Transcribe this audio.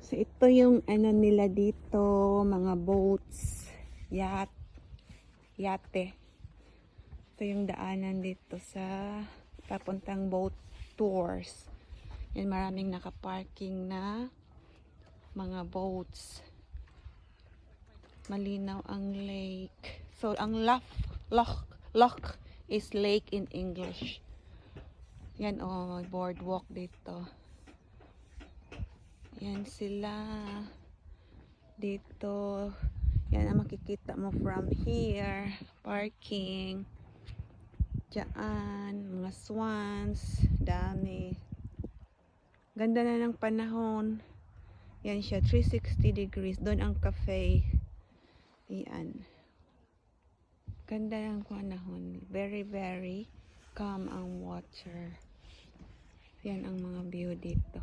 So, ito yung ano nila dito, mga boats, yate. Ito yung daanan dito sa papuntang boat tours. Yan, maraming nakaparking na mga boats. Malinaw ang lake. So, ang loch is lake in English. Yan, oh, boardwalk dito. Yan sila. Dito. Yan ang makikita mo from here. Parking. Diyan. Mga swans. Dami. Ganda na ng panahon. Yan siya. 360 degrees. Doon ang cafe. Yan. Ganda ng panahon. Very, very calm ang water. Yan ang mga view dito.